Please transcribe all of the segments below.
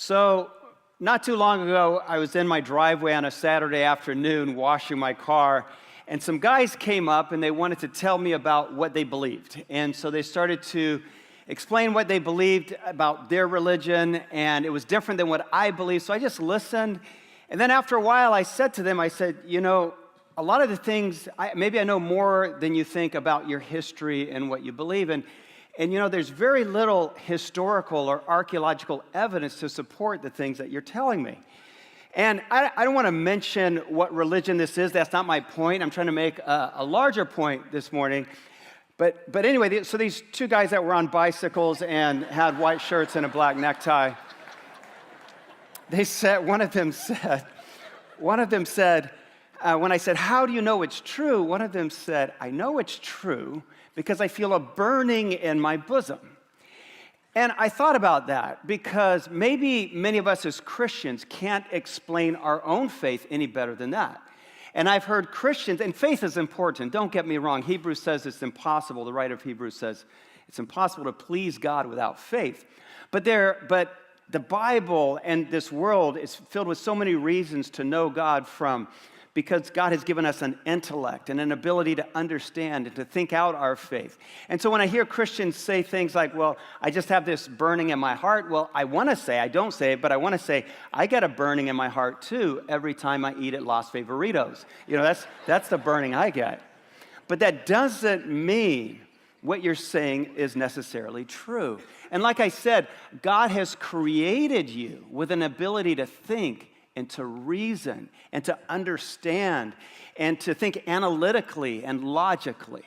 So, not too long ago, I was in my driveway on a Saturday afternoon washing my car, and some guys came up and they wanted to tell me about what they believed. And so they started to explain what they believed about their religion, and it was different than what I believed. So I just listened. And then after a while, I said to them, a lot of the things, maybe I know more than you think about your history and what you believe in. And there's very little historical or archaeological evidence to support the things that you're telling me. And I don't want to mention what religion this is. That's not my point. I'm trying to make a larger point this morning. But anyway, so these two guys that were on bicycles and had white shirts and a black necktie, one of them said, when I said, how do you know it's true? One of them said, I know it's true because I feel a burning in my bosom. And I thought about that because maybe many of us as Christians can't explain our own faith any better than that. And I've heard Christians, and faith is important, don't get me wrong. Hebrews says it's impossible, the writer of Hebrews says it's impossible to please God without faith. But the Bible and this world is filled with so many reasons to know God because God has given us an intellect and an ability to understand and to think out our faith. And so when I hear Christians say things like, well, I just have this burning in my heart, well, I want to say, I don't say it, but I want to say, I get a burning in my heart too every time I eat at Las Favoritos. That's the burning I get. But that doesn't mean what you're saying is necessarily true. And like I said, God has created you with an ability to think and to reason, and to understand, and to think analytically and logically.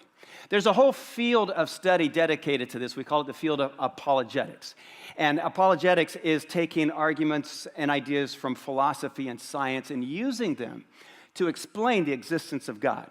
There's a whole field of study dedicated to this. We call it the field of apologetics. And apologetics is taking arguments and ideas from philosophy and science and using them to explain the existence of God.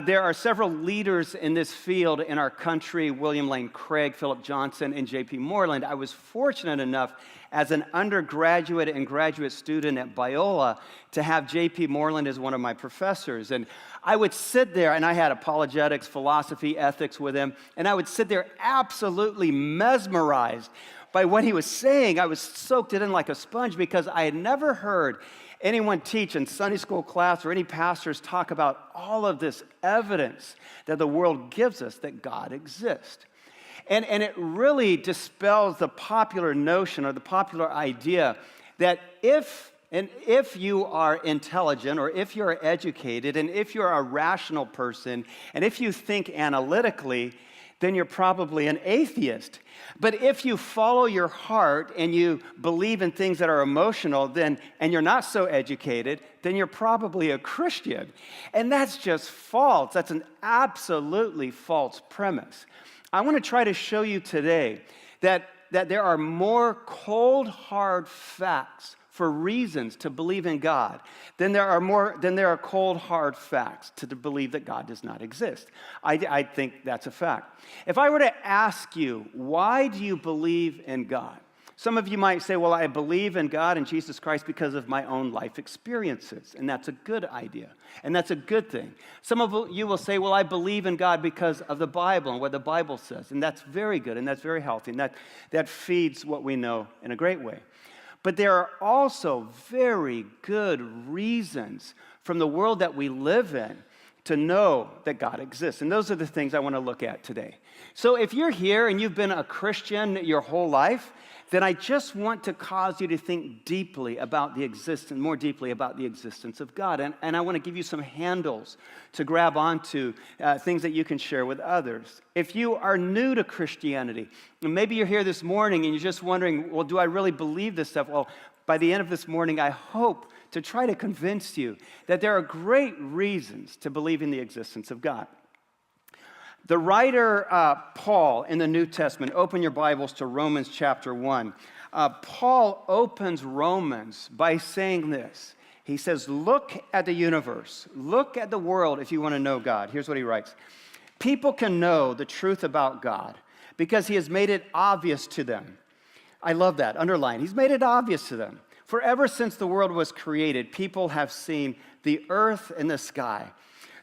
There are several leaders in this field in our country: William Lane Craig, Philip Johnson, and J.P. Moreland. I was fortunate enough as an undergraduate and graduate student at Biola to have J.P. Moreland as one of my professors. And I would sit there, and I had apologetics, philosophy, ethics with him, and I would sit there absolutely mesmerized by what he was saying. I was soaked it in like a sponge because I had never heard anyone teach in Sunday school class or any pastors talk about all of this evidence that the world gives us that God exists. And it really dispels the popular notion or the popular idea that if you are intelligent or if you're educated and if you're a rational person and if you think analytically, then you're probably an atheist. But if you follow your heart and you believe in things that are emotional, and you're not so educated, then you're probably a Christian. And that's just false. That's an absolutely false premise. I want to try to show you today that there are more cold, hard facts for reasons to believe in God than there are cold, hard facts to believe that God does not exist. I think that's a fact. If I were to ask you, why do you believe in God? Some of you might say, well, I believe in God and Jesus Christ because of my own life experiences, and that's a good idea, and that's a good thing. Some of you will say, well, I believe in God because of the Bible and what the Bible says, and that's very good, and that's very healthy, and that feeds what we know in a great way. But there are also very good reasons from the world that we live in to know that God exists. And those are the things I want to look at today. So if you're here and you've been a Christian your whole life, then I just want to cause you to think more deeply about the existence of God. And I want to give you some handles to grab onto, things that you can share with others. If you are new to Christianity, and maybe you're here this morning and you're just wondering, well, do I really believe this stuff? Well, by the end of this morning, I hope to try to convince you that there are great reasons to believe in the existence of God. The writer Paul in the New Testament, open your Bibles to Romans chapter 1. Paul opens Romans by saying this. He says, look at the universe. Look at the world if you want to know God. Here's what he writes. People can know the truth about God because he has made it obvious to them. I love that. Underline. He's made it obvious to them. For ever since the world was created, people have seen the earth and the sky.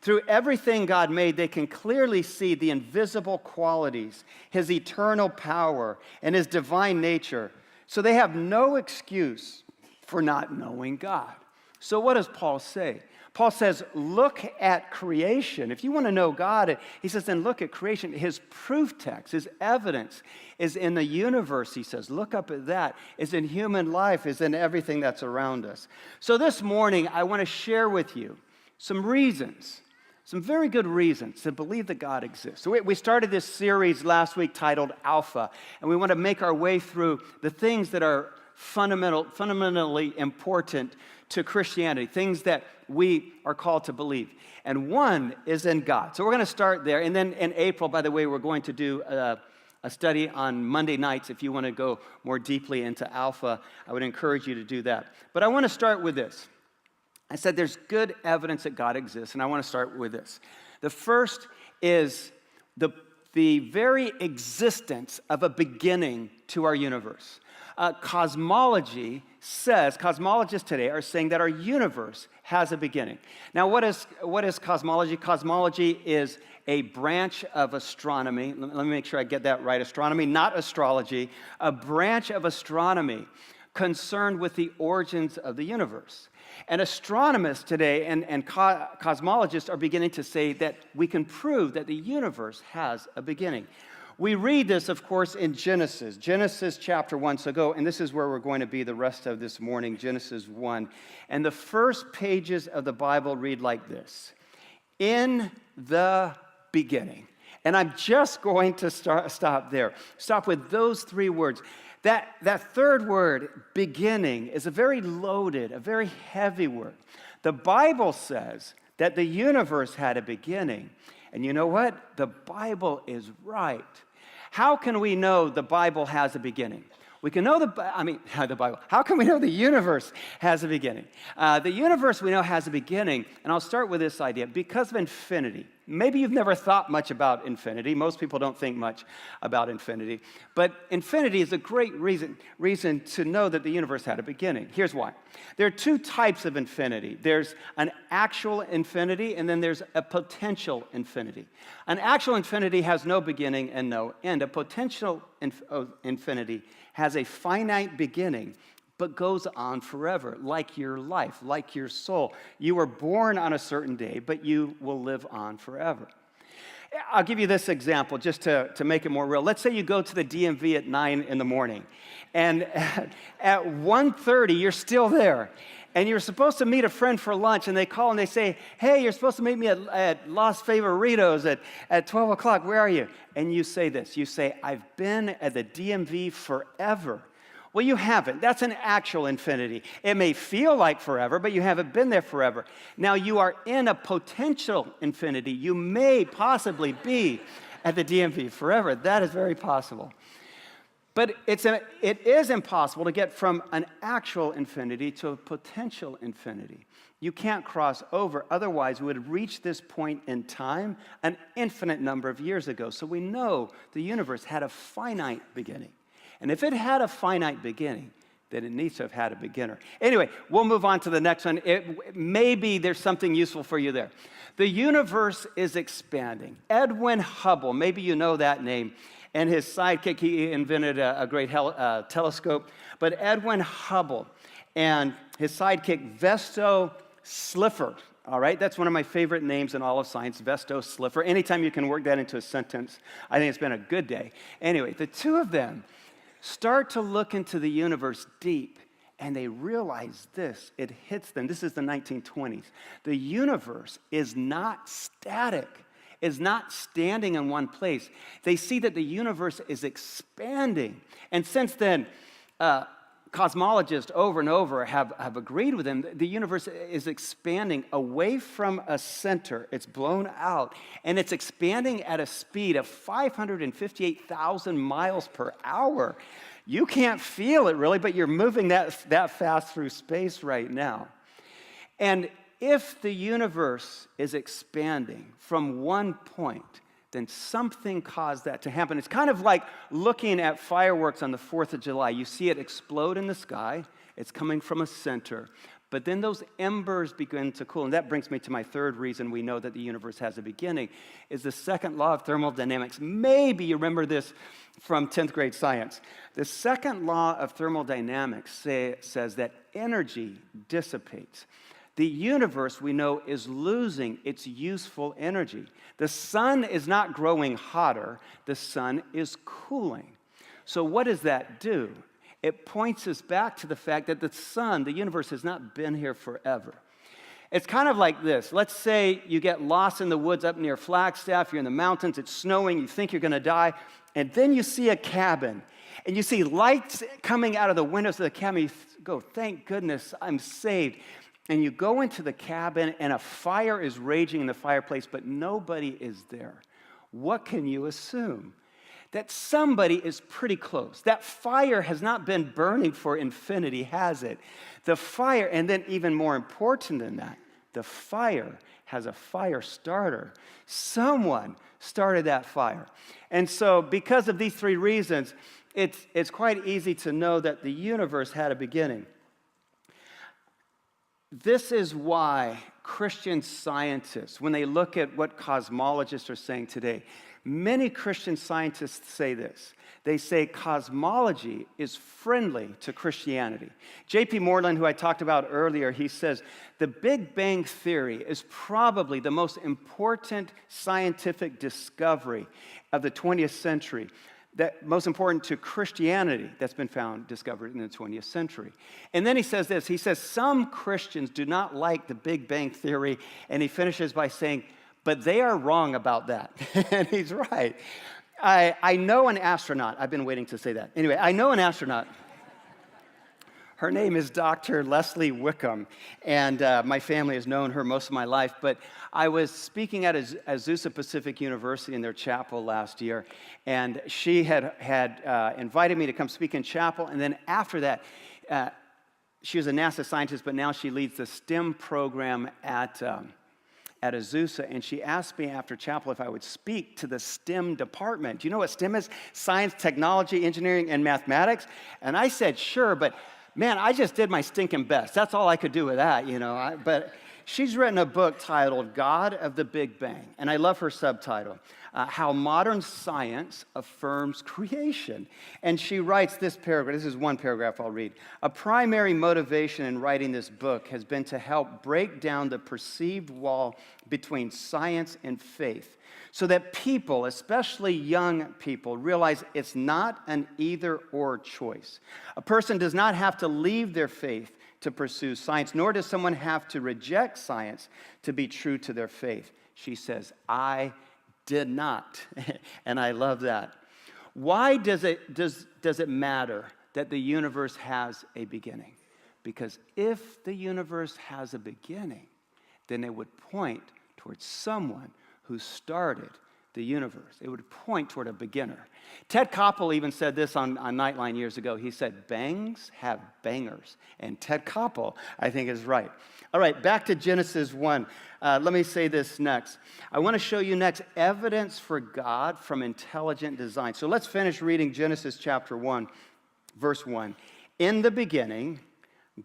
Through everything God made, they can clearly see the invisible qualities, his eternal power, and his divine nature. So they have no excuse for not knowing God. So what does Paul say? Paul says, look at creation. If you want to know God, he says, then look at creation. His proof text, his evidence is in the universe, he says. Look up at that. It's in human life, is in everything that's around us. So this morning, I want to share with you some reasons, some very good reasons to believe that God exists. So we started this series last week titled Alpha, and we want to make our way through the things that are fundamentally important to Christianity, things that we are called to believe. And one is in God. So we're going to start there. And then in April, by the way, we're going to do a study on Monday nights. If you want to go more deeply into Alpha, I would encourage you to do that. But I want to start with this. I said there's good evidence that God exists, and I want to start with this. The first is the very existence of a beginning to our universe. Cosmologists today are saying that our universe has a beginning. Now, what is cosmology? Cosmology is a branch of astronomy. Let me make sure I get that right. Astronomy, not astrology. A branch of astronomy concerned with the origins of the universe. And astronomers today and cosmologists are beginning to say that we can prove that the universe has a beginning. We read this, of course, in Genesis chapter 1. So go, and this is where we're going to be the rest of this morning, Genesis 1. And the first pages of the Bible read like this: in the beginning. And I'm just going to stop there. Stop with those three words. That third word, beginning, is a very loaded, a very heavy word. The Bible says that the universe had a beginning. And you know what? The Bible is right. How can we know the Bible has a beginning? We can know the Bible. How can we know the universe has a beginning? The universe we know has a beginning, and I'll start with this idea. Because of infinity. Maybe you've never thought much about infinity. Most people don't think much about infinity. But infinity is a great reason to know that the universe had a beginning. Here's why. There are two types of infinity. There's an actual infinity, and then there's a potential infinity. An actual infinity has no beginning and no end. A potential infinity has a finite beginning, but goes on forever, like your life, like your soul. You were born on a certain day, but you will live on forever. I'll give you this example just to make it more real. Let's say you go to the DMV at 9 in the morning, and at 1:30, you're still there. And you're supposed to meet a friend for lunch, and they call and they say, hey, you're supposed to meet me at Los Favoritos at 12 o'clock. Where are you? And you say this. You say, I've been at the DMV forever. Well, you haven't. That's an actual infinity. It may feel like forever, but you haven't been there forever. Now, you are in a potential infinity. You may possibly be at the DMV forever. That is very possible. But it is impossible to get from an actual infinity to a potential infinity. You can't cross over. Otherwise, we would reach this point in time an infinite number of years ago. So we know the universe had a finite beginning. And if it had a finite beginning, then it needs to have had a beginner. Anyway, we'll move on to the next one. Maybe there's something useful for you there. The universe is expanding. Edwin Hubble, maybe you know that name, and his sidekick, he invented a great telescope. But Edwin Hubble and his sidekick, Vesto Slipher, all right? That's one of my favorite names in all of science, Vesto Slipher. Anytime you can work that into a sentence, I think it's been a good day. Anyway, the two of them start to look into the universe deep, and they realize this. It hits them. This is the 1920s. The universe is not static, is not standing in one place. They see that the universe is expanding. And since then, cosmologists over and over have agreed with him. The universe is expanding away from a center. It's blown out, and it's expanding at a speed of 558,000 miles per hour. You can't feel it really, but you're moving that fast through space right now. And if the universe is expanding from one point, then something caused that to happen. It's kind of like looking at fireworks on the 4th of July. You see it explode in the sky. It's coming from a center. But then those embers begin to cool. And that brings me to my third reason we know that the universe has a beginning, is the second law of thermodynamics. Maybe you remember this from 10th grade science. The second law of thermodynamics says that energy dissipates. The universe, we know, is losing its useful energy. The sun is not growing hotter. The sun is cooling. So what does that do? It points us back to the fact that the sun, the universe, has not been here forever. It's kind of like this. Let's say you get lost in the woods up near Flagstaff. You're in the mountains. It's snowing. You think you're going to die. And then you see a cabin. And you see lights coming out of the windows of the cabin. You go, thank goodness, I'm saved. And you go into the cabin, and a fire is raging in the fireplace, but nobody is there. What can you assume? That somebody is pretty close. That fire has not been burning for infinity, has it? The fire, and then even more important than that, the fire has a fire starter. Someone started that fire. And so because of these three reasons, it's quite easy to know that the universe had a beginning. This is why Christian scientists, when they look at what cosmologists are saying today, many Christian scientists say this. They say cosmology is friendly to Christianity. J.P. Moreland, who I talked about earlier, he says, the Big Bang Theory is probably the most important scientific discovery of the 20th century, that most important to Christianity that's been discovered in the 20th century. And then he says this, he says, some Christians do not like the Big Bang Theory, and he finishes by saying, but they are wrong about that. And he's right. I know an astronaut. I've been waiting to say that. Anyway, I know an astronaut. Her name is Dr. Leslie Wickham, and my family has known her most of my life. But I was speaking at Azusa Pacific University in their chapel last year, and she had invited me to come speak in chapel. And then after that, she was a NASA scientist, but now she leads the STEM program at Azusa, and she asked me after chapel if I would speak to the STEM department. Do you know what STEM is? Science, technology, engineering, and mathematics. And I said, sure, but man, I just did my stinking best. That's all I could do with that, you know. But she's written a book titled God of the Big Bang, and I love her subtitle, How Modern Science Affirms Creation. And she writes this paragraph. This is one paragraph I'll read. A primary motivation in writing this book has been to help break down the perceived wall between science and faith, so that people, especially young people, realize it's not an either-or choice. A person does not have to leave their faith to pursue science, nor does someone have to reject science to be true to their faith. She says, I did not, and I love that. Why does it matter that the universe has a beginning? Because if the universe has a beginning, then it would point towards someone who started the universe. It would point toward a beginner. Ted Koppel even said this on Nightline years ago. He said, bangs have bangers. And Ted Koppel, I think, is right. All right, back to Genesis 1. Let me say this next. I want to show you next evidence for God from intelligent design. So let's finish reading Genesis chapter 1, verse 1. In the beginning,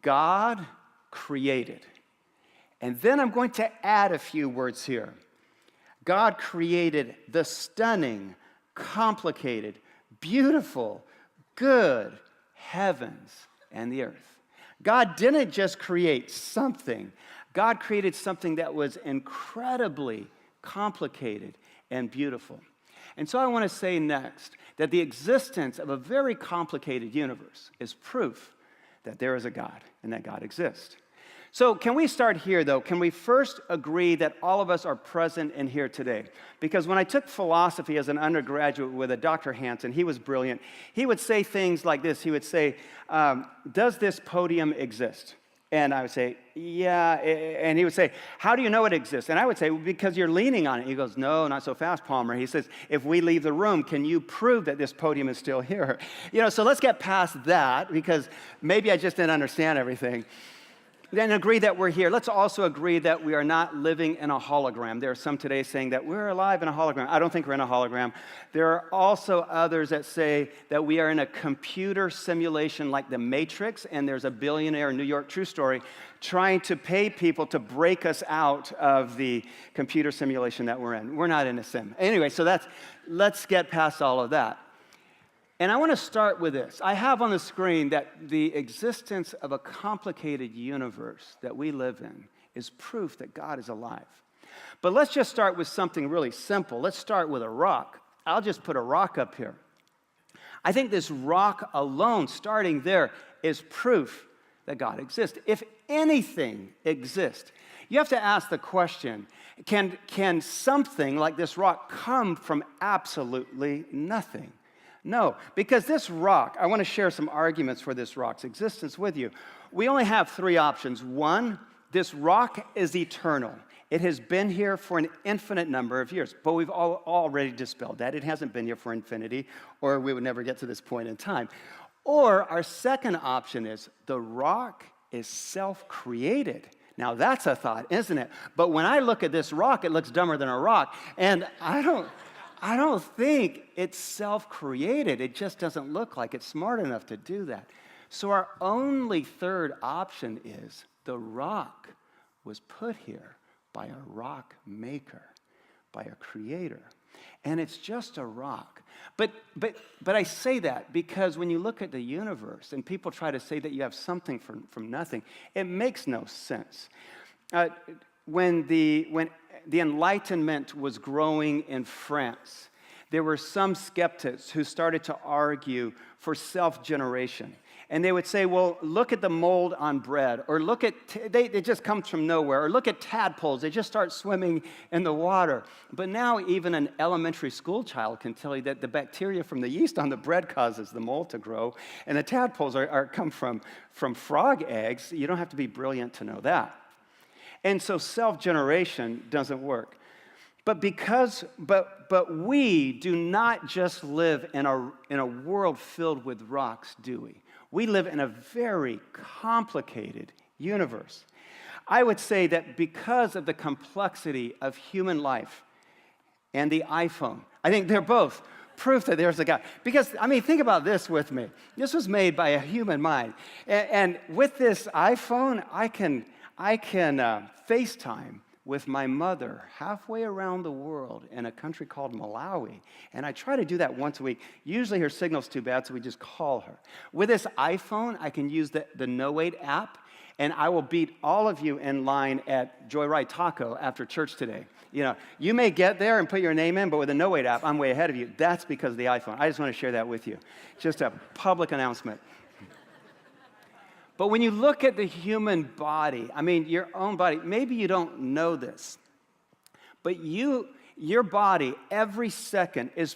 God created. And then I'm going to add a few words here. God created the stunning, complicated, beautiful, good heavens and the earth. God didn't just create something. God created something that was incredibly complicated and beautiful. And so I want to say next that the existence of a very complicated universe is proof that there is a God and that God exists. So can we start here, though? Can we first agree that all of us are present in here today? Because when I took philosophy as an undergraduate with a Dr. Hansen, he was brilliant. He would say things like this. He would say, does this podium exist? And I would say, yeah. And he would say, how do you know it exists? And I would say, well, because you're leaning on it. He goes, no, not so fast, Palmer. He says, if we leave the room, can you prove that this podium is still here? You know, so let's get past that, because maybe I just didn't understand everything. Then agree that we're here. Let's also agree that we are not living in a hologram. There are some today saying that we're alive in a hologram. I don't think we're in a hologram. There are also others that say that we are in a computer simulation like the Matrix, and there's a billionaire, New York true story, trying to pay people to break us out of the computer simulation that we're in. We're not in a sim. Anyway, so let's get past all of that. And I want to start with this. I have on the screen that the existence of a complicated universe that we live in is proof that God is alive. But let's just start with something really simple. Let's start with a rock. I'll just put a rock up here. I think this rock alone, starting there, is proof that God exists. If anything exists, you have to ask the question, can something like this rock come from absolutely nothing? No, because this rock, I want to share some arguments for this rock's existence with you. We only have three options. One, this rock is eternal. It has been here for an infinite number of years, but we've already dispelled that. It hasn't been here for infinity, or we would never get to this point in time. Or our second option is the rock is self-created. Now that's a thought, isn't it? But when I look at this rock, it looks dumber than a rock, and I don't think it's self-created. It just doesn't look like it's smart enough to do that. So our only third option is the rock was put here by a rock maker, by a creator. And it's just a rock. But I say that because when you look at the universe and people try to say that you have something from nothing, it makes no sense. When the Enlightenment was growing in France, there were some skeptics who started to argue for self-generation. And they would say, well, look at the mold on bread, or look at, it just comes from nowhere, or look at tadpoles, they just start swimming in the water. But now even an elementary school child can tell you that the bacteria from the yeast on the bread causes the mold to grow, and the tadpoles come from frog eggs. You don't have to be brilliant to know that. And so self-generation doesn't work. But we do not just live in a world filled with rocks, do we? We live in a very complicated universe. I would say that because of the complexity of human life and the iPhone, I think they're both proof that there's a God. Because, think about this with me. This was made by a human mind. And with this iPhone, I can FaceTime with my mother halfway around the world in a country called Malawi. And I try to do that once a week. Usually her signal's too bad, so we just call her. With this iPhone, I can use the No Wait app, and I will beat all of you in line at Joyride Taco after church today. You may get there and put your name in, but with the No Wait app, I'm way ahead of you. That's because of the iPhone. I just want to share that with you. Just a public announcement. But when you look at the human body, your own body, maybe you don't know this, but your body every second is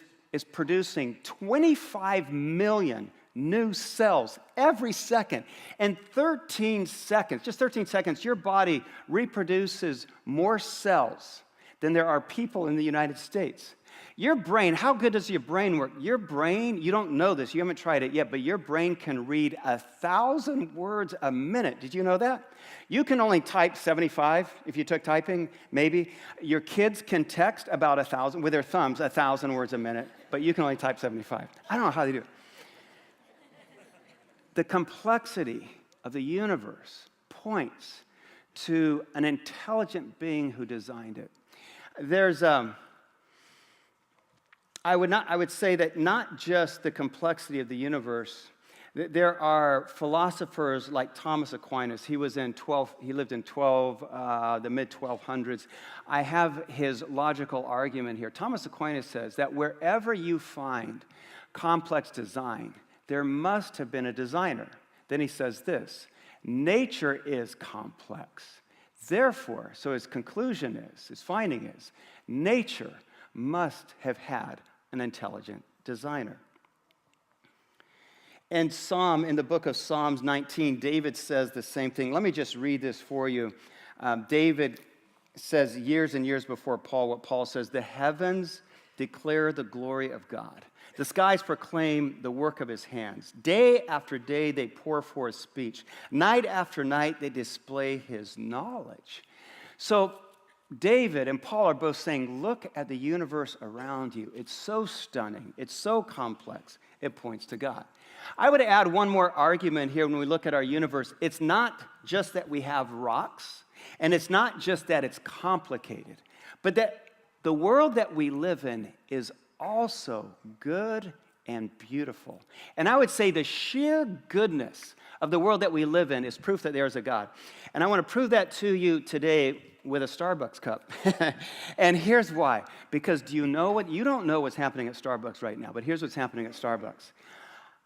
producing 25 million new cells every second. And 13 seconds, just 13 seconds, your body reproduces more cells than there are people in the United States. Your brain, how good does your brain work? Your brain, you don't know this, you haven't tried it yet, but your brain can read 1,000 words a minute. Did you know that? You can only type 75 if you took typing, maybe. Your kids can text about 1,000, with their thumbs, 1,000 words a minute, but you can only type 75. I don't know how they do it. The complexity of the universe points to an intelligent being who designed it. There's I would say that not just the complexity of the universe. There are philosophers like Thomas Aquinas. He lived in the mid-1200s. I have his logical argument here. Thomas Aquinas says that wherever you find complex design, there must have been a designer. Then he says this, nature is complex. Therefore, so his finding is, nature must have had an intelligent designer. And in the book of Psalms 19, David says the same thing. Let me just read this for you. David says years and years before Paul, what Paul says, the heavens declare the glory of God. The skies proclaim the work of his hands. Day after day they pour forth speech. Night after night they display his knowledge. So David and Paul are both saying, look at the universe around you. It's so stunning. It's so complex. It points to God. I would add one more argument here when we look at our universe. It's not just that we have rocks, and it's not just that it's complicated, but that the world that we live in is also good and beautiful. And I would say the sheer goodness of the world that we live in is proof that there is a God. And I want to prove that to you today with a Starbucks cup. And here's why. Because do you know what? You don't know what's happening at Starbucks right now, but here's what's happening at Starbucks.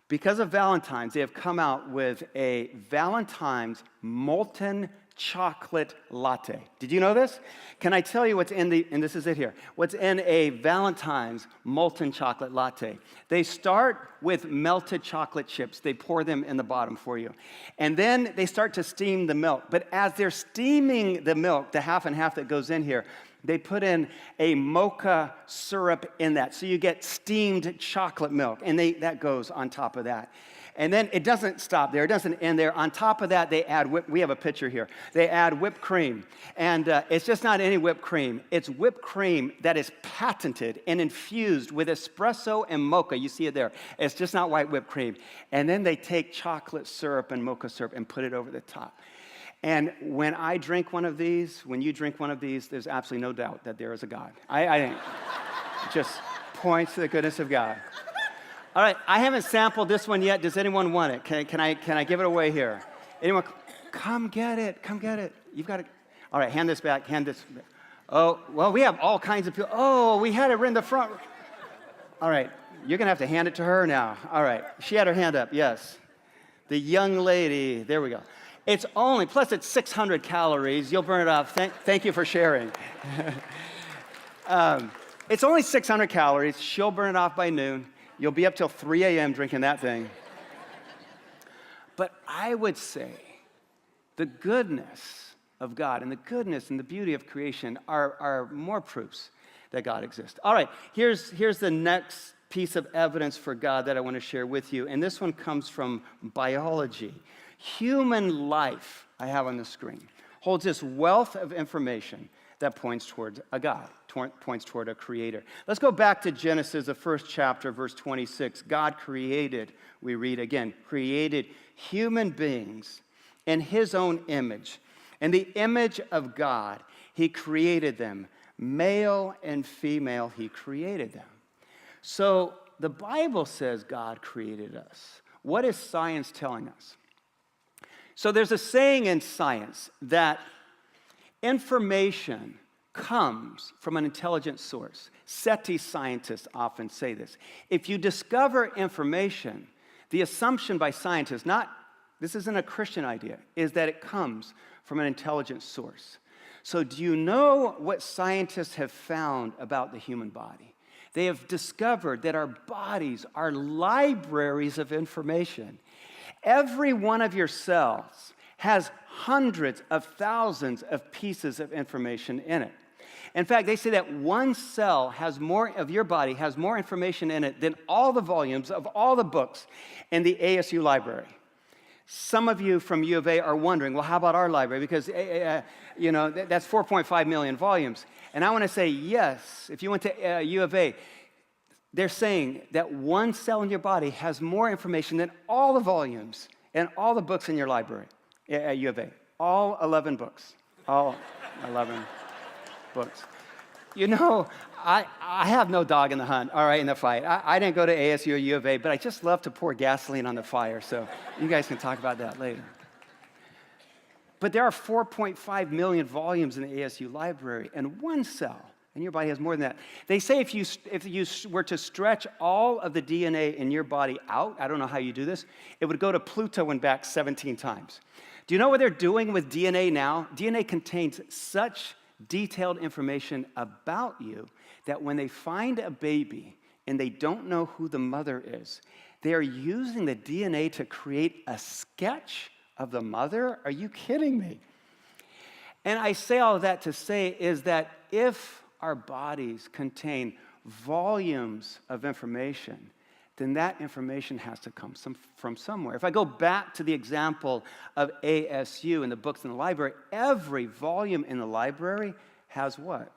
Because of Valentine's, they have come out with a Valentine's molten chocolate latte. Did you know this? Can I tell you what's in and this is it here, what's in a Valentine's molten chocolate latte? They start with melted chocolate chips. They pour them in the bottom for you. And then they start to steam the milk. But as they're steaming the milk, the half and half that goes in here, they put in a mocha syrup in that. So you get steamed chocolate milk, and that goes on top of that. And then it doesn't stop there. It doesn't end there. On top of that, they add we have a picture here. They add whipped cream. And it's just not any whipped cream. It's whipped cream that is patented and infused with espresso and mocha. You see it there. It's just not white whipped cream. And then they take chocolate syrup and mocha syrup and put it over the top. And when I drink one of these, when you drink one of these, there's absolutely no doubt that there is a God. I think it just points to the goodness of God. All right, I haven't sampled this one yet. Does anyone want it? Can I give it away here? Anyone? Come get it. Come get it. You've got it. All right, hand this back. Hand this back. Oh, well, we have all kinds of people. Oh, we had it in the front. All right, you're going to have to hand it to her now. All right, she had her hand up, yes. The young lady. There we go. It's only, plus it's 600 calories. You'll burn it off. Thank you for sharing. It's only 600 calories. She'll burn it off by noon. You'll be up till 3 a.m. drinking that thing. But I would say the goodness of God and the goodness and the beauty of creation are more proofs that God exists. All right, here's the next piece of evidence for God that I want to share with you. And this one comes from biology. Human life, I have on the screen, holds this wealth of information that points toward a God, points toward a creator. Let's go back to Genesis, the first chapter, verse 26. God created, we read again, created human beings in his own image. In the image of God, he created them. Male and female, he created them. So the Bible says God created us. What is science telling us? So there's a saying in science that information comes from an intelligent source. SETI scientists often say this. If you discover information, the assumption by scientists, this isn't a Christian idea, is that it comes from an intelligent source. So do you know what scientists have found about the human body? They have discovered that our bodies are libraries of information. Every one of your cells has hundreds of thousands of pieces of information in it. In fact, they say that one cell of your body has more information in it than all the volumes of all the books in the ASU library. Some of you from U of A are wondering, well, how about our library? Because, that's 4.5 million volumes. And I want to say, yes, if you went to U of A, they're saying that one cell in your body has more information than all the volumes and all the books in your library at U of A. All 11 books. All 11 books. You know, I have no dog in the hunt, all right, in the fight. I didn't go to ASU or U of A, but I just love to pour gasoline on the fire, so you guys can talk about that later. But there are 4.5 million volumes in the ASU library, and one cell in your body has more than that. They say if you were to stretch all of the DNA in your body out, I don't know how you do this, it would go to Pluto and back 17 times. Do you know what they're doing with DNA now? DNA contains such detailed information about you that when they find a baby and they don't know who the mother is, they are using the DNA to create a sketch of the mother? Are you kidding me? And I say all of that to say is that if our bodies contain volumes of information, then that information has to come from somewhere. If I go back to the example of ASU and the books in the library, every volume in the library has what?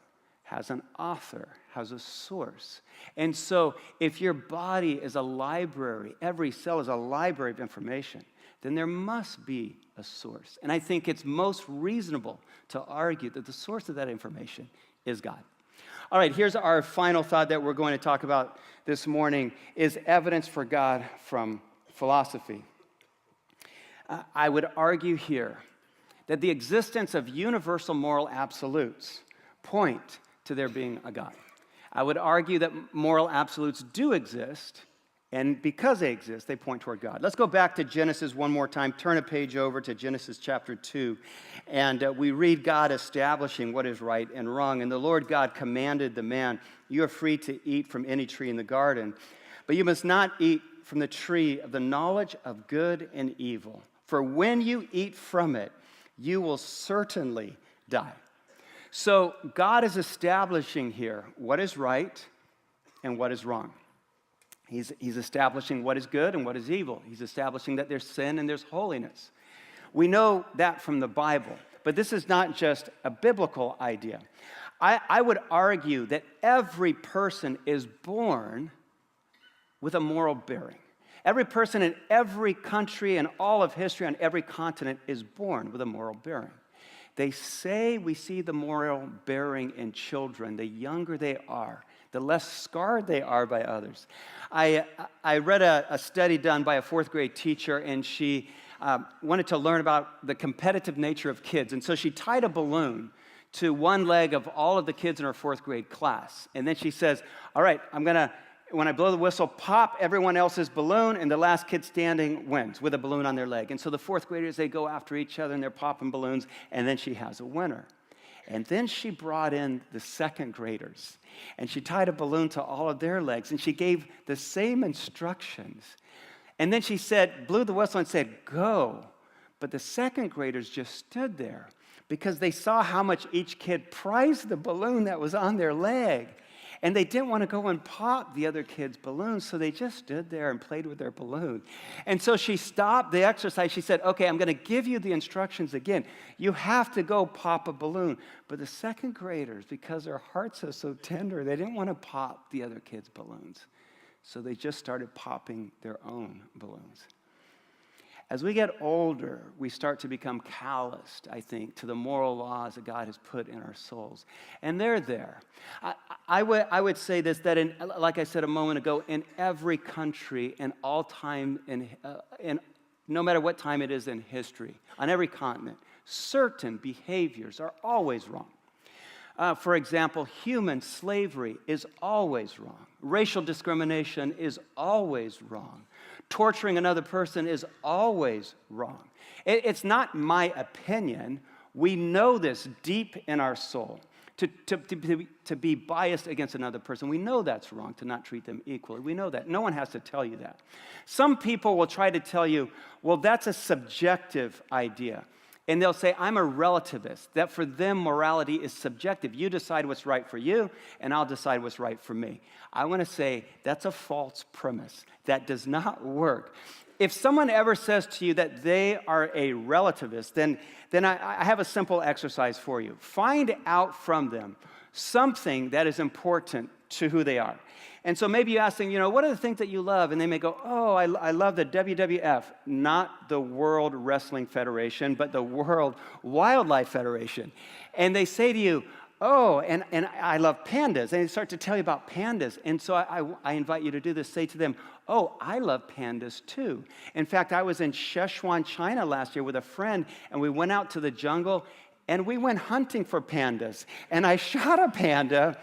Has an author, has a source. And so if your body is a library, every cell is a library of information, then there must be a source. And I think it's most reasonable to argue that the source of that information is God. All right, here's our final thought that we're going to talk about this morning is evidence for God from philosophy. I would argue here that the existence of universal moral absolutes point to there being a God. I would argue that moral absolutes do exist, and because they exist, they point toward God. Let's go back to Genesis one more time. Turn a page over to Genesis chapter 2, and we read God establishing what is right and wrong. And the Lord God commanded the man, "You are free to eat from any tree in the garden, but you must not eat from the tree of the knowledge of good and evil. For when you eat from it, you will certainly die." So God is establishing here what is right and what is wrong. He's establishing what is good and what is evil. He's establishing that there's sin and there's holiness. We know that from the Bible, but this is not just a biblical idea. I would argue that every person is born with a moral bearing. Every person in every country and all of history on every continent is born with a moral bearing. They say we see the moral bearing in children. The younger they are, the less scarred they are by others. I read a study done by a fourth grade teacher, and she wanted to learn about the competitive nature of kids. And so she tied a balloon to one leg of all of the kids in her fourth grade class. And then she says, all right, when I blow the whistle, pop everyone else's balloon, and the last kid standing wins with a balloon on their leg. And so the fourth graders, they go after each other, and they're popping balloons, and then she has a winner. And then she brought in the second graders, and she tied a balloon to all of their legs, and she gave the same instructions. And then she blew the whistle and said, "Go." But the second graders just stood there because they saw how much each kid prized the balloon that was on their leg. And they didn't want to go and pop the other kids' balloons, so they just stood there and played with their balloon. And so she stopped the exercise. She said, okay, I'm going to give you the instructions again. You have to go pop a balloon. But the second graders, because their hearts are so tender, they didn't want to pop the other kids' balloons. So they just started popping their own balloons. As we get older, we start to become calloused, I think, to the moral laws that God has put in our souls. And they're there. I would say this, that like I said a moment ago, in every country, in all time, in no matter what time it is in history, on every continent, certain behaviors are always wrong. For example, human slavery is always wrong. Racial discrimination is always wrong. Torturing another person is always wrong. It's not my opinion. We know this deep in our soul. To be biased against another person, we know that's wrong, to not treat them equally. We know that. No one has to tell you that. Some people will try to tell you, well, that's a subjective idea. And they'll say, I'm a relativist, that for them morality is subjective. You decide what's right for you, and I'll decide what's right for me. I want to say that's a false premise. That does not work. If someone ever says to you that they are a relativist, then I have a simple exercise for you. Find out from them something that is important to who they are. And so maybe you ask them, what are the things that you love? And they may go, I love the WWF, not the World Wrestling Federation, but the World Wildlife Federation. And they say to you, and I love pandas. And they start to tell you about pandas. And so I invite you to do this. Say to them, I love pandas too. In fact, I was in Sichuan, China last year with a friend, and we went out to the jungle, and we went hunting for pandas. And I shot a panda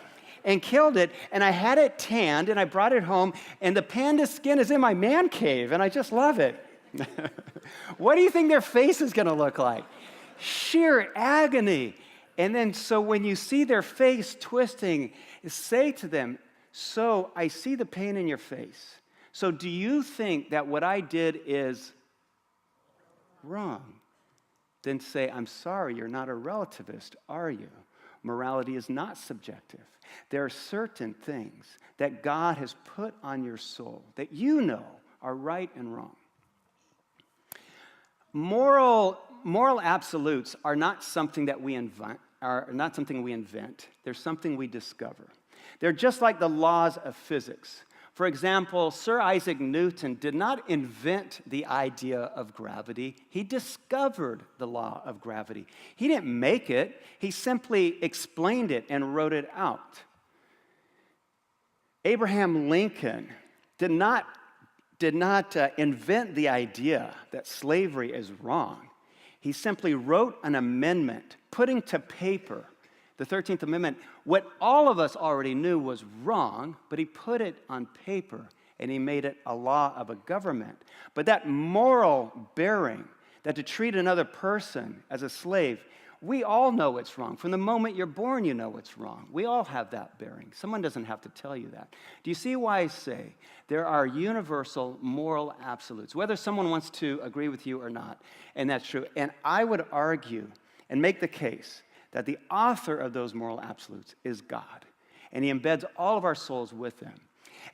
and killed it, and I had it tanned, and I brought it home, and the panda skin is in my man cave, and I just love it. What do you think their face is going to look like? Sheer agony. And then, so when you see their face twisting, say to them, so I see the pain in your face. So do you think that what I did is wrong? Then say, I'm sorry, you're not a relativist, are you? morality is not subjective. There are certain things that God has put on your soul that you know are right and wrong. Moral absolutes are not something that we invent. They're something we discover. They're just like the laws of physics. For example, Sir Isaac Newton did not invent the idea of gravity. He discovered the law of gravity. He didn't make it. He simply explained it and wrote it out. Abraham Lincoln did not invent the idea that slavery is wrong. He simply wrote an amendment, putting to paper the 13th Amendment, what all of us already knew was wrong, but he put it on paper and he made it a law of a government. But that moral bearing, that to treat another person as a slave, we all know it's wrong. From the moment you're born, you know it's wrong. We all have that bearing. Someone doesn't have to tell you that. Do you see why I say there are universal moral absolutes, whether someone wants to agree with you or not, and that's true. And I would argue and make the case that the author of those moral absolutes is God, and he embeds all of our souls with them.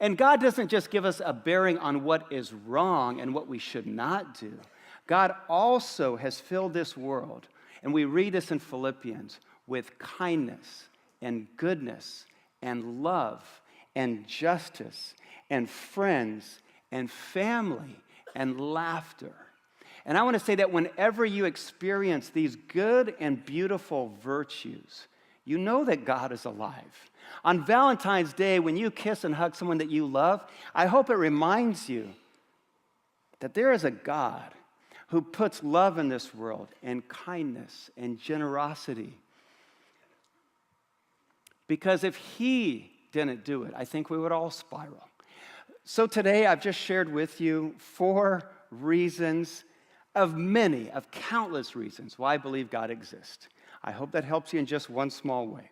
And God doesn't just give us a bearing on what is wrong and what we should not do. God also has filled this world, and we read this in Philippians, with kindness and goodness and love and justice and friends and family and laughter. And I want to say that whenever you experience these good and beautiful virtues, you know that God is alive. On Valentine's Day, when you kiss and hug someone that you love, I hope it reminds you that there is a God who puts love in this world and kindness and generosity. Because if he didn't do it, I think we would all spiral. So today I've just shared with you 4 reasons of countless reasons why I believe God exists. I hope that helps you in just one small way.